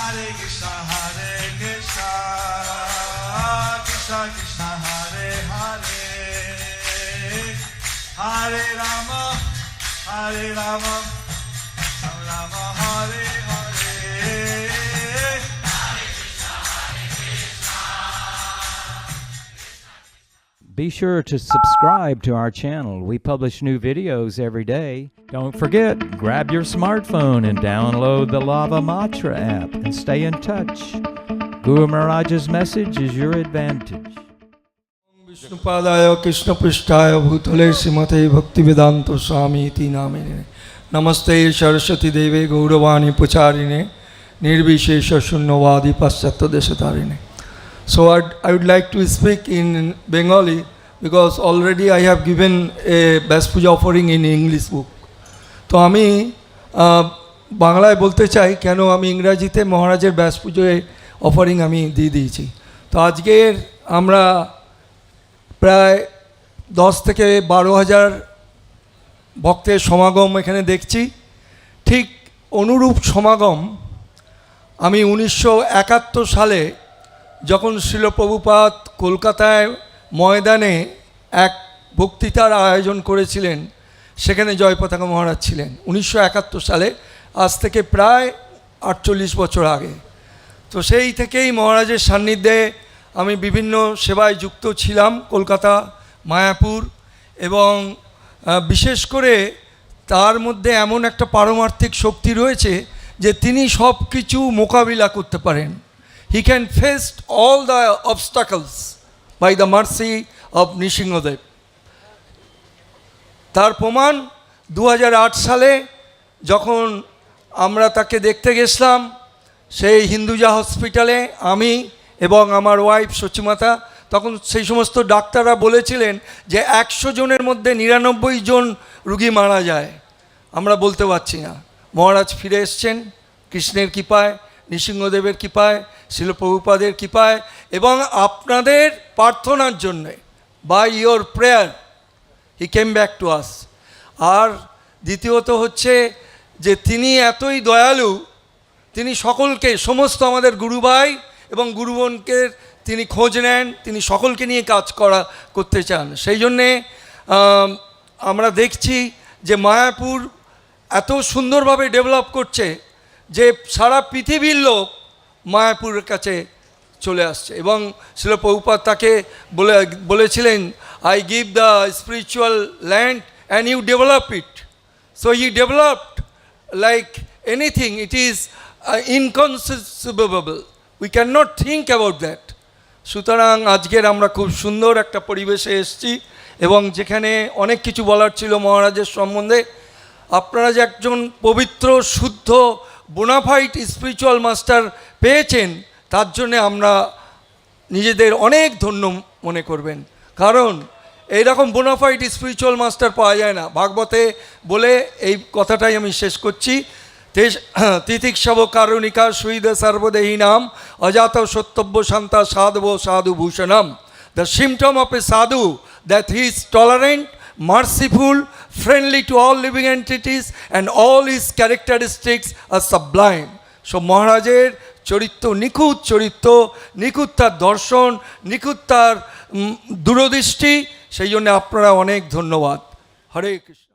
Hare Krishna Krishna Krishna Hare Hare Hare Rama Rama Rama Hare Hare Be sure to subscribe to our channel. We publish new videos every day. Don't forget, grab your smartphone and download the Lava Matra app and stay in touch. Guru Maharaj's message is your advantage. Vishnupadaya Krishna Prishtaya Bhutale Srimate Bhaktivedanta Swami iti namine Namaste Saraswati Deve Gauravani Pucharine Nirvishesha Shunyavadi Paschatya Deshatarine. So I would like to speak in Bengali because already I have given a Vyas Puja offering in English book. তো আমি বাংলায় বলতে চাই কেন আমি ইংরাজিতে মহারাজের ব্যাস পুজোয় অফারিং আমি দিয়ে দিয়েছি। তো আজকের আমরা প্রায় 10 থেকে 12,000 ভক্তের সমাগম এখানে দেখছি। ঠিক অনুরূপ সমাগম আমি 1971 সালে যখন শ্রীল প্রভুপাদ কলকাতায় ময়দানে এক বক্তৃতার আয়োজন করেছিলেন, সেখানে জয় পতাকা মহারাজ ছিলেন 1971 সালে, আজ থেকে প্রায় 48 বছর আগে। তো সেই থেকেই মহারাজের সান্নিধ্যে আমি বিভিন্ন সেবায় যুক্ত ছিলাম কলকাতা, মায়াপুর, এবং বিশেষ করে তার মধ্যে এমন একটা পারমার্থিক শক্তি রয়েছে যে তিনি সব কিছু মোকাবিলা করতে পারেন। He can face all the obstacles by the mercy of Nrisinghadev. তার প্রমাণ 2008 সালে যখন আমরা তাকে দেখতে গেছিলাম সেই হিন্দুজা হসপিটালে, আমি এবং আমার ওয়াইফ সচিমাতা, তখন সেই সমস্ত ডাক্তাররা বলেছিলেন যে 100 জনের মধ্যে 99 জন রুগী মারা যায়। আমরা বলতে পারছি না। মহারাজ ফিরে এসছেন কৃষ্ণের কৃপায়, নৃসিংহদেবের কৃপায়, শিল প্রভুপাদের কৃপায় এবং আপনাদের প্রার্থনার জন্যে। By your prayer he came back to us. আর দ্বিতীয়ত হচ্ছে যে তিনি এতই দয়ালু, তিনি সকলকে, সমস্ত আমাদের গুরুভাই এবং গুরুবনকে তিনি খোঁজ নেন, তিনি সকলকে নিয়ে কাজ করতে চান। সেই জন্যে আমরা দেখছি যে মায়াপুর এত সুন্দরভাবে ডেভেলপ করছে যে সারা পৃথিবীর লোক মায়াপুরের কাছে চলে আসছে। এবং শ্রীল প্রভুপাদ তাকে বলেছিলেন, I give the spiritual land and you develop it. So he developed like anything, it is inconceivable, we can not think about that. সুতরাং আজকের আমরা খুব সুন্দর একটা পরিবেশে এসেছি এবং যেখানে অনেক কিছু বলার ছিল মহারাজের সম্বন্ধে। আপনারা যে একজন পবিত্র, শুদ্ধ, বোনাফাইড স্পিরিচুয়াল মাস্টার পেয়েছেন তার জন্যে আমরা নিজেদের অনেক ধন্য মনে করবেন, কারণ এইরকম বোনাফাইড স্পিরিচুয়াল মাস্টার পাওয়া যায় না। ভাগবতে বলে এই কথাটাই আমি শেষ করছি। তিতিক্ষব কারুণিকা সুইদ সর্বদেহী নাম অজাত সত্যব্য শান্তা সাধব সাধু ভূষণম। দ্য সিমটম অফ এ সাধু that he is tolerant, merciful, friendly to all living entities, and all his characteristics are sublime. So মহারাজের চরিত্র নিখুঁত চরিত্র, নিখুঁত তার দর্শন, নিখুঁত তার দূরদৃষ্টি, সেই জন্য আপনারা অনেক ধন্যবাদ। হরে Krishna.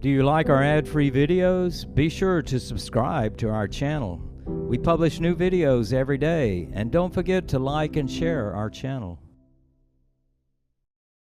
Do you like our ad-free videos? Be sure to subscribe to our channel. We publish new videos every day, and don't forget to like and share our channel.